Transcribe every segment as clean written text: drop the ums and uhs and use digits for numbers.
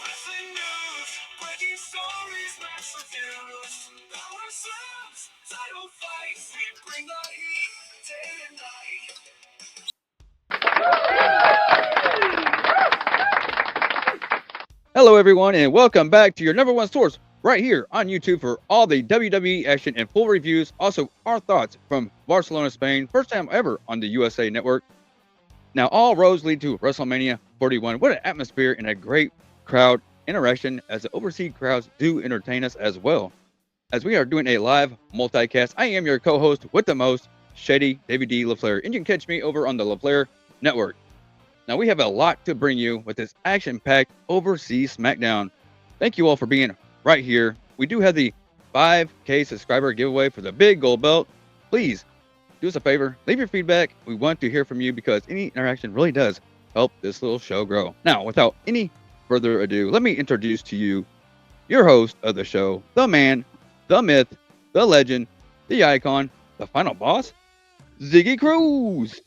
Wrestling news, breaking stories, match reviews. Power slams, title fights. We bring the heat day and night. Hello, everyone, and welcome back to your number one source right here on YouTube for all the WWE action and full reviews. Also, our thoughts from Barcelona, Spain, first time ever on the USA Network. Now, all roads lead to WrestleMania 41. What an atmosphere and a great crowd interaction as the overseas crowds do entertain us as well. As we are doing a live multicast, I am your co host with the most, Shady, Davy D. LaFlair, and you can catch me over on the LaFlair Network. Now, we have a lot to bring you with this action packed overseas SmackDown. Thank you all for being right here. We do have the 5K subscriber giveaway for the big gold belt. Please do us a favor, leave your feedback. We want to hear from you because any interaction really does help this little show grow. Now, without any further ado, let me introduce to you your host of the show, the man, the myth, the legend, the icon, the final boss, Ziggy Cruze.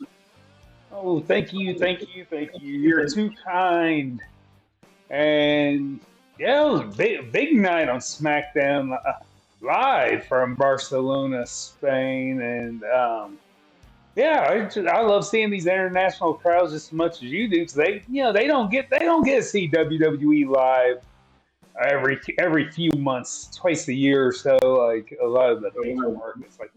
Oh, thank you. You're too kind. And yeah, it was a big night on SmackDown live from Barcelona, Spain, and yeah, I love seeing these international crowds just as much as you do because they don't get to see WWE live every few months, twice a year or so, like a lot of the major markets. Like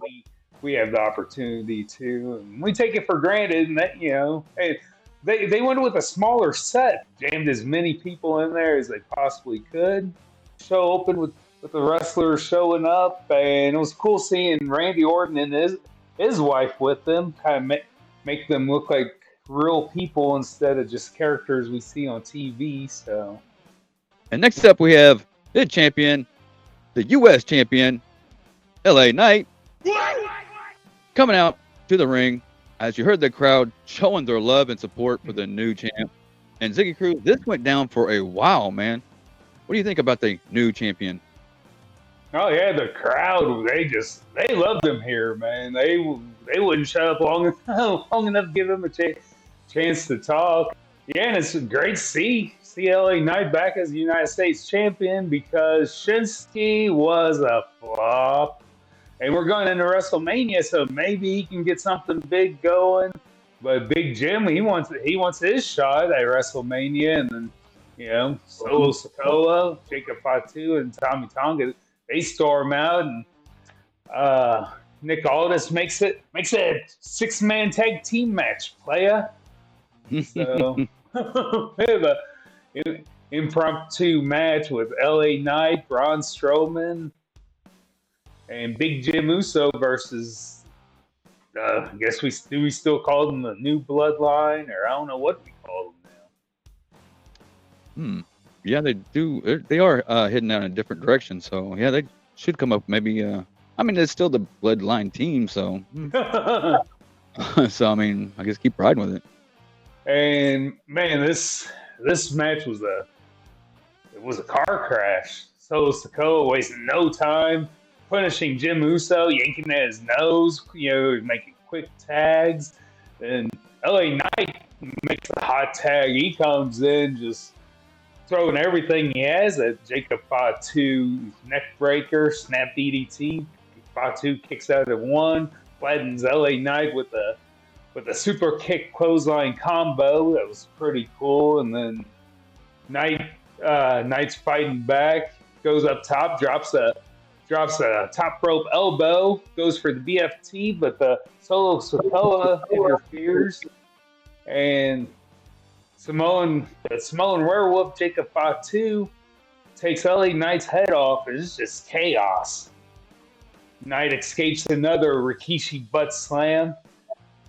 we have the opportunity to, and we take it for granted. And that hey, they went with a smaller set, jammed as many people in there as they possibly could. Show opened with the wrestlers showing up, and it was cool seeing Randy Orton and his wife with them, kind of make them look like real people instead of just characters we see on TV. So. And next up, we have the champion, the U.S. champion, LA Knight, coming out to the ring as you heard the crowd showing their love and support for the new champ. And Ziggy Cruze, this went down for a while, man. What do you think about the new champion? Oh yeah, the crowd, they loved him here, man. They wouldn't shut up long enough to give him a chance to talk. Yeah, and it's great to see LA Knight back as the United States champion because Shinsuke was a flop. And we're going into WrestleMania, so maybe he can get something big going. But Big Jim, he wants his shot at WrestleMania, and then Solo Sikoa, Jacob Fatu, and Tommy Tonga, they storm out, and Nick Aldis makes it a 6-man tag team match, playa. So we have an impromptu match with LA Knight, Braun Strowman, and Big Jim Uso versus. I guess we still call them the New Bloodline, or I don't know what we call them Hmm. Yeah, they do. They are heading out in a different direction. So, yeah, they should come up maybe. I mean, it's still the Bloodline team. So, now. so I mean, I guess keep riding with it. And man, this match was a car crash. Solo Sikoa wasting no time, punishing Jim Uso, yanking at his nose, making quick tags. And LA Knight makes a hot tag. He comes in just throwing everything he has at Jacob Fatu neck breaker, snap DDT. Fatu kicks out at one, flattens LA Knight with a super kick clothesline combo. That was pretty cool. And then Knight's fighting back, goes up top, drops a top rope elbow, goes for the BFT, but the Solo Sikoa interferes, and the Samoan werewolf Jacob Fatu takes LA Knight's head off. It's just chaos. Knight escapes another Rikishi butt slam.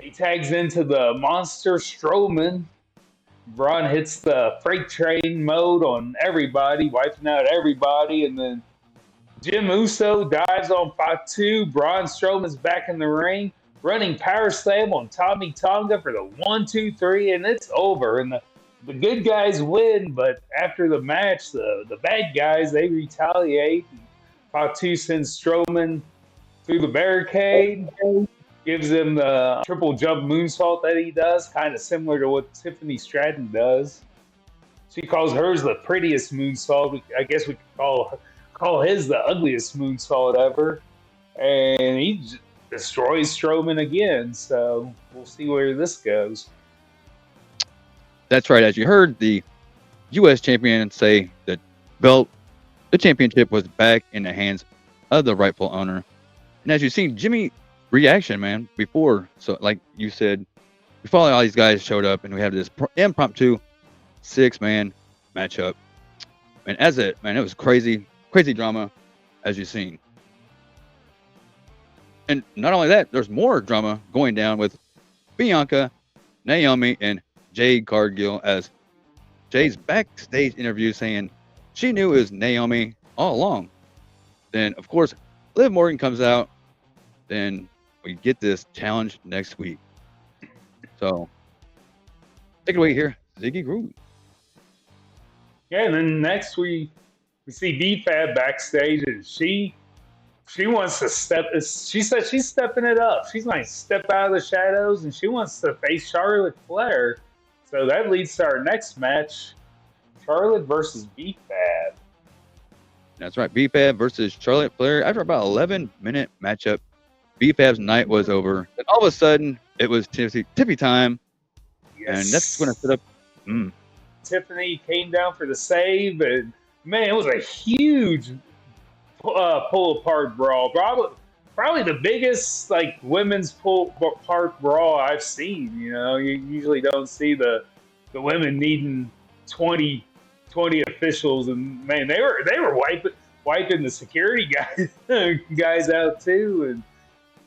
He tags into the monster Strowman. Braun hits the freight train mode on everybody, wiping out everybody, and then Jim Uso dives on Fatu. Braun Strowman's back in the ring, running power slam on Tommy Tonga for the 1-2-3, and it's over. And the good guys win, but after the match, the bad guys, they retaliate. Fatu sends Strowman through the barricade, gives him the triple jump moonsault that he does, kind of similar to what Tiffany Stratton does. She calls hers the prettiest moonsault. I guess we could call his the ugliest moonsault ever. And he destroys Strowman again. So we'll see where this goes. That's right. As you heard the U.S. champion say, the championship was back in the hands of the rightful owner. And as you've seen, Jimmy's reaction, man, before, so like you said, before all these guys showed up, and we have this impromptu 6-man matchup. And it was crazy drama, as you've seen. And not only that, there's more drama going down with Bianca, Naomi, and Jade Cargill, as Jay's backstage interview saying she knew it was Naomi all along. Then, of course, Liv Morgan comes out. Then we get this challenge next week. So, take it away here, Ziggy Cruze. Yeah, and then next we see DFAB backstage, and she wants to step. She says she's stepping it up. She's going to step out of the shadows, and she wants to face Charlotte Flair. So that leads to our next match: Charlotte versus BFAB. That's right, BFAB versus Charlotte Flair. After about 11-minute matchup, BFAB's night was over. And all of a sudden, it was Tiffy time, Yes. and that's going to set up. Tiffany came down for the save, and man, it was a huge pull apart brawl. Probably the biggest like women's pull apart brawl I've seen. You know, you usually don't see the women needing 20 officials, and man, they were wiping the security guys out too. And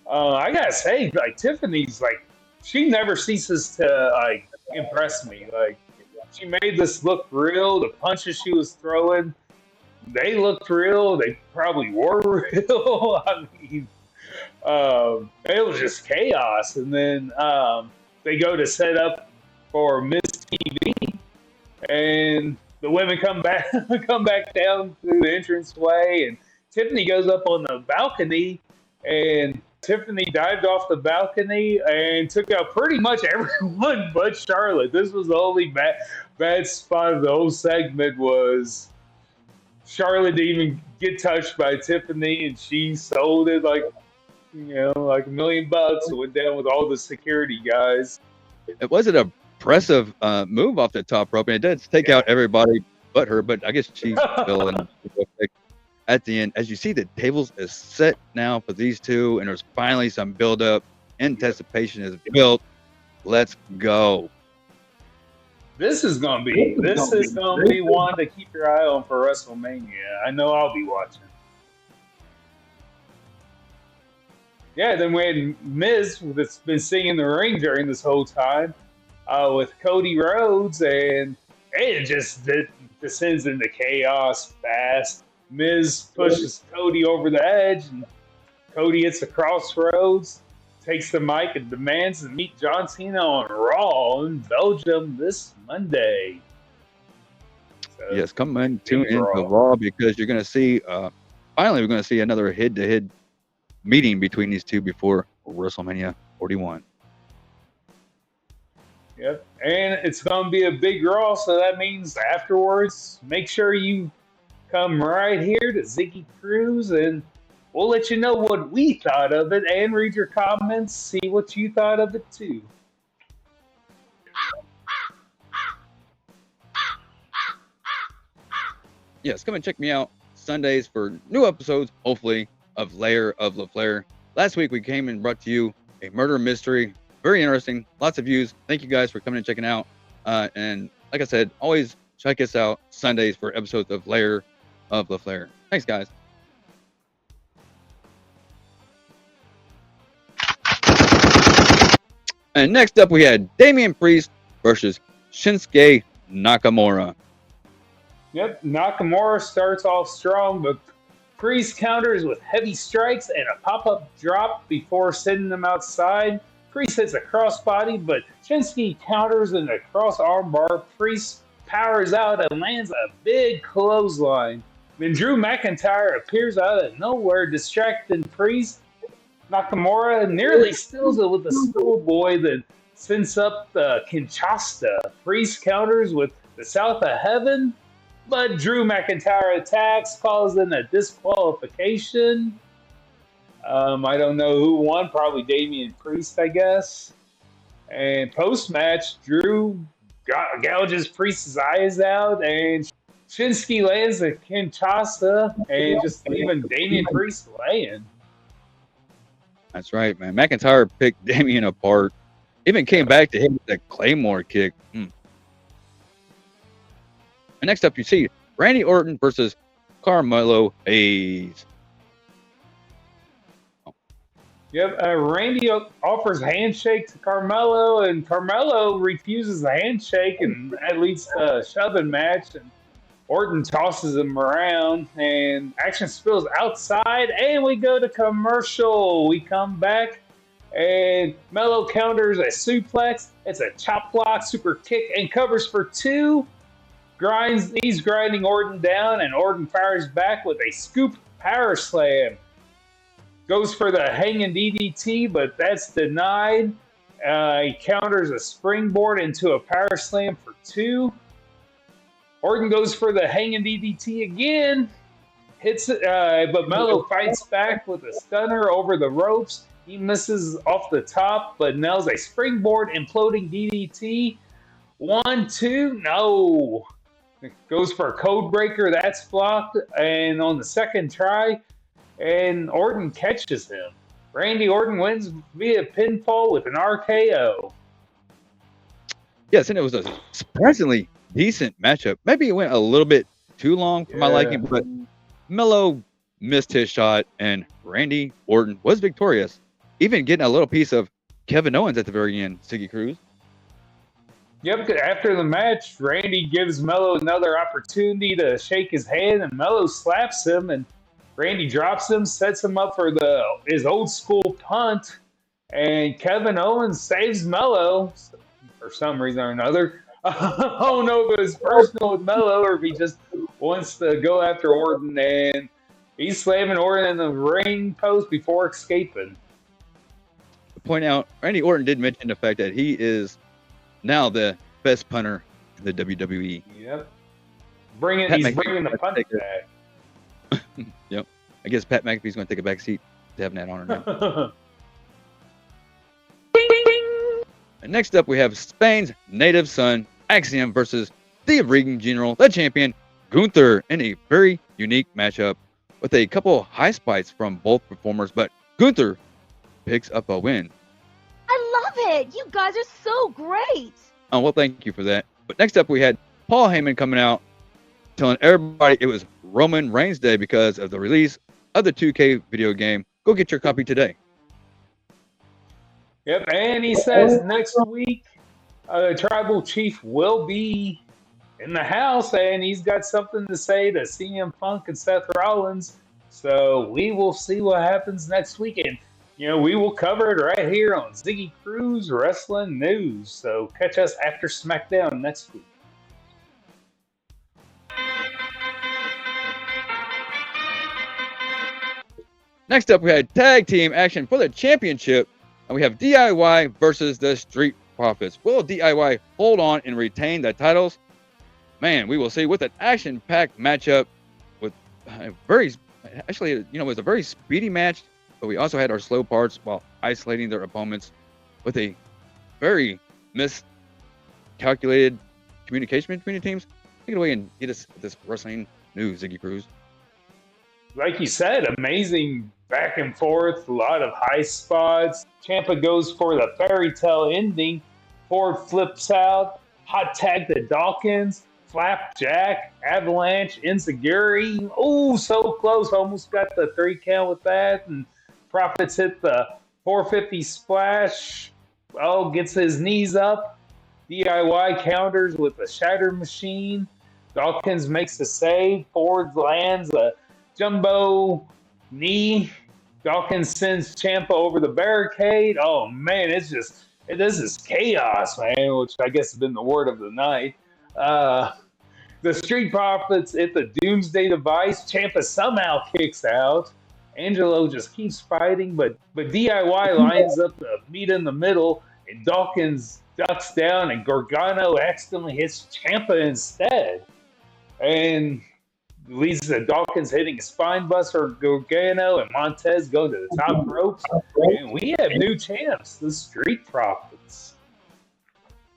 I gotta say, like Tiffany's like she never ceases to like impress me. Like she made this look real. The punches she was throwing, they looked real. They probably were real. I mean, it was just chaos. And then they go to set up for Miss TV, and the women come back down through the entranceway, and Tiffany goes up on the balcony, and Tiffany dived off the balcony and took out pretty much everyone but Charlotte. This was the only bad spot of the whole segment, was Charlotte didn't even get touched by Tiffany, and she sold it like $1 million. It went down with all the security guys. It wasn't a impressive move off the top rope, and it does take out everybody but her, but I guess she fell in at the end. As you see, the tables is set now for these two, and there's finally some build up. Anticipation is built. Let's go. This is gonna be one to keep your eye on for WrestleMania. I know I'll be watching. Yeah, then we had Miz that's been singing the ring during this whole time with Cody Rhodes, and it just descends into chaos fast. Miz pushes Cody over the edge, and Cody hits the crossroads, takes the mic, and demands to meet John Cena on Raw in Belgium this Monday. So, yes, come in, tune in to Raw, because you're going to see, finally, we're going to see another head-to-head meeting between these two before WrestleMania 41. Yep, and it's going to be a big Raw, so that means afterwards, make sure you come right here to Ziggy Cruze, and we'll let you know what we thought of it and read your comments, see what you thought of it too. Yes, come and check me out Sundays for new episodes, hopefully, of Lair of LaFlair. Last week we came and brought to you a murder mystery. Very interesting. Lots of views. Thank you guys for coming and checking out. And like I said, always check us out Sundays for episodes of Lair of LaFlair. Thanks, guys. And next up, we had Damian Priest versus Shinsuke Nakamura. Yep, Nakamura starts off strong, but Priest counters with heavy strikes and a pop-up drop before sending them outside. Priest hits a crossbody, but Shinsuke counters in a cross armbar. Priest powers out and lands a big clothesline. Then Drew McIntyre appears out of nowhere, distracting Priest. Nakamura nearly steals it with a schoolboy that sends up the Kinshasa. Priest counters with the South of Heaven, but Drew McIntyre attacks, causing a disqualification. I don't know who won, probably Damian Priest, I guess. And post-match, Drew gouges Priest's eyes out, and Shinsuke lands a Kinshasa, and just leaving Damian Priest laying. That's right, man. McIntyre picked Damian apart. Even came back to hit with that Claymore kick. And next up, you see Randy Orton versus Carmelo Hayes. Yep, Randy offers handshake to Carmelo, and Carmelo refuses the handshake, and that leads to a shoving match. And Orton tosses him around, and action spills outside, and we go to commercial. We come back, and Melo counters a suplex. It's a chop block, super kick, and covers for 2. He's grinding Orton down, and Orton fires back with a scoop power slam. Goes for the hanging DDT, but that's denied. He counters a springboard into a power slam for 2. Orton goes for the hanging DDT again. Hits it, but Melo fights back with a stunner over the ropes. He misses off the top, but nails a springboard imploding DDT. 1, 2, no. Goes for a code breaker, that's blocked. And on the second try, and Orton catches him. Randy Orton wins via pinfall with an RKO. Yes, and it was a surprisingly decent matchup. Maybe it went a little bit too long for my liking, but Melo missed his shot, and Randy Orton was victorious, even getting a little piece of Kevin Owens at the very end. Ziggy Cruze. Yep, after the match, Randy gives Melo another opportunity to shake his hand, and Melo slaps him, and Randy drops him, sets him up for his old school punt, and Kevin Owens saves Melo for some reason or another. I don't know if it was personal with Melo or if he just wants to go after Orton, and he's slamming Orton in the ring post before escaping. To point out, Randy Orton did mention the fact that he is now the best punter in the WWE. Yep. He's bringing the punt back. Yep. I guess Pat McAfee's going to take a back seat to having that honor now. And next up, we have Spain's native son, Axiom, versus the Regan General, the champion, Gunther, in a very unique matchup with a couple high spikes from both performers, but Gunther picks up a win. I love it. You guys are so great. Oh, well, thank you for that. But next up, we had Paul Heyman coming out, telling everybody it was Roman Reigns Day because of the release of the 2K video game. Go get your copy today. Yep, and he says next week, Tribal Chief will be in the house, and he's got something to say to CM Punk and Seth Rollins. So we will see what happens next week, and we will cover it right here on Ziggy Cruze Wrestling News. So catch us after SmackDown next week. Next up, we had tag team action for the championship, and we have DIY versus the Street Profits. Will DIY hold on and retain the titles? Man, we will see with an action-packed matchup with a very, it was a very speedy match, but we also had our slow parts while isolating their opponents with a very miscalculated communication between the teams. Take it away and get us this wrestling news, Ziggy Cruze. Like you said, amazing back and forth, a lot of high spots. Ciampa goes for the fairy tale ending. Ford flips out, hot tag to Dawkins, flapjack, avalanche, enziguri. Oh, so close, almost got the 3 count with that. And Profits hit the 450 splash. Oh, gets his knees up. DIY counters with a shatter machine. Dawkins makes a save. Ford lands a jumbo knee. Dawkins sends Ciampa over the barricade. Oh, man, this is chaos, man, which I guess has been the word of the night. The Street Profits hit the Doomsday Device. Ciampa somehow kicks out. Angelo just keeps fighting, but DIY lines up the meet in the middle, and Dawkins ducks down, and Gargano accidentally hits Ciampa instead. And leads to Dawkins hitting a spine buster, Gargano and Montez going to the top ropes. And we have new champs, the Street Profits.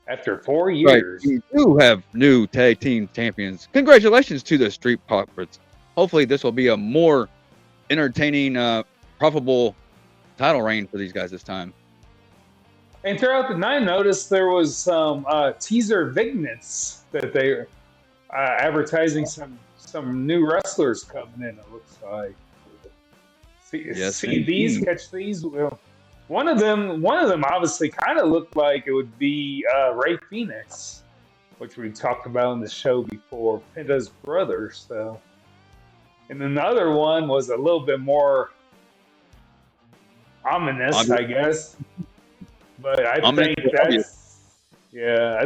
After 4 years. Right. We do have new tag team champions. Congratulations to the Street Profits. Hopefully, this will be a more entertaining, profitable title reign for these guys this time. And throughout the night, I noticed there was some teaser vignettes that they are advertising some new wrestlers coming in. It looks like. See these, catch these. Well, one of them obviously kind of looked like it would be Ray Phoenix, which we talked about on the show before, Penta's brother. So, and then the other one was a little bit more ominous, I guess. But I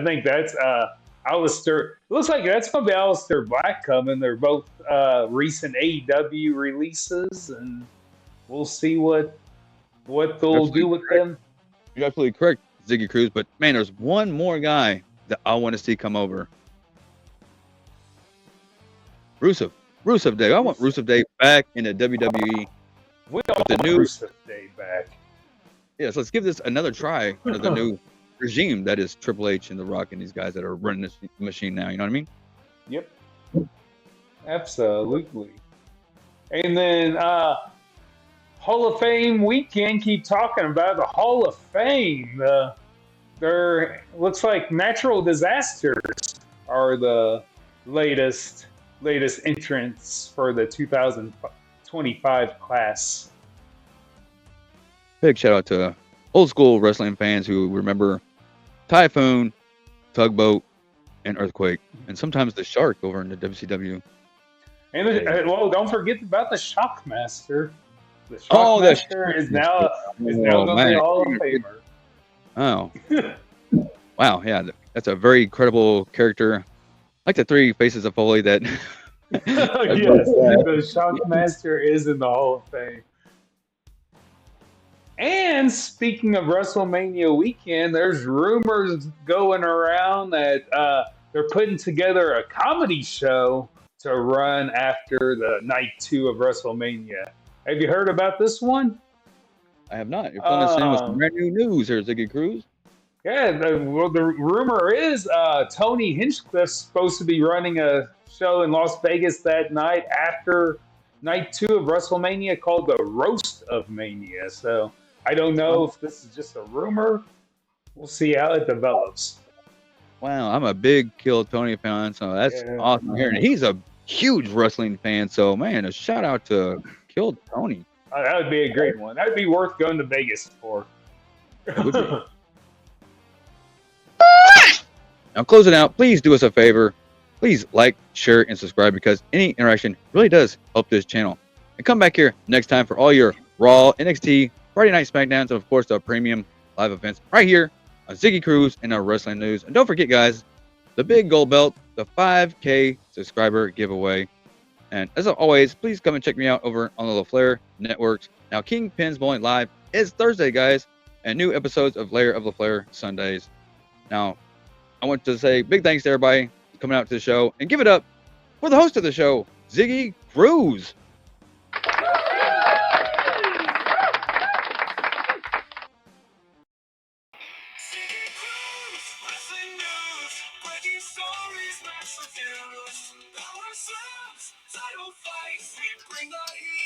think that's Alistair. It looks like that's going to be Alistair Black coming. They're both recent AEW releases, and we'll see what they'll do with them. You're absolutely correct, Ziggy Cruze. But man, there's one more guy that I want to see come over. Rusev Day. I want Rusev Day back in the WWE. We all want Rusev Day back. Yes, let's give this another try under the new regime that is Triple H and The Rock and these guys that are running this machine now. You know what I mean? Yep. Absolutely. And then Hall of Fame weekend, keep talking about the Hall of Fame. There looks like natural disasters are the latest entrants for the 2025 class. Big shout out to old school wrestling fans who remember Typhoon, Tugboat, and Earthquake, and sometimes the Shark over in the WCW. And don't forget about the Shockmaster. The Shockmaster is now going to be a Hall of Famer. Oh, wow! Yeah, that's a very credible character. Like the three faces of Foley that. Yes, the Shockmaster is in the Hall of Fame. And speaking of WrestleMania weekend, there's rumors going around that they're putting together a comedy show to run after the night 2 of WrestleMania. Have you heard about this one? I have not. You're filling us in with some brand new news here, Ziggy Cruze. Yeah, the rumor is Tony Hinchcliffe's supposed to be running a show in Las Vegas that night after night 2 of WrestleMania called the Roast of Mania. So I don't know if this is just a rumor. We'll see how it develops. Wow, I'm a big Kill Tony fan, so that's awesome hearing. He's a huge wrestling fan, so man, a shout out to Kill Tony. That would be a great one. That would be worth going to Vegas for. Now, closing out, please do us a favor. Please like, share, and subscribe because any interaction really does help this channel. And come back here next time for all your Raw, NXT, Friday Night Smackdowns, and of course the premium live events right here on Ziggy Cruze and our wrestling news. And don't forget, guys, the big gold belt, the 5K subscriber giveaway. And as always, please come and check me out over on the LaFlair networks. Now, Kingpin's Bowling Live is Thursday, guys, and new episodes of Lair of LaFlair Sundays. Now, I want to say big thanks to everybody coming out to the show and give it up for the host of the show, Ziggy Cruze. Stories, match reviews, power slams, title fights, we bring the heat.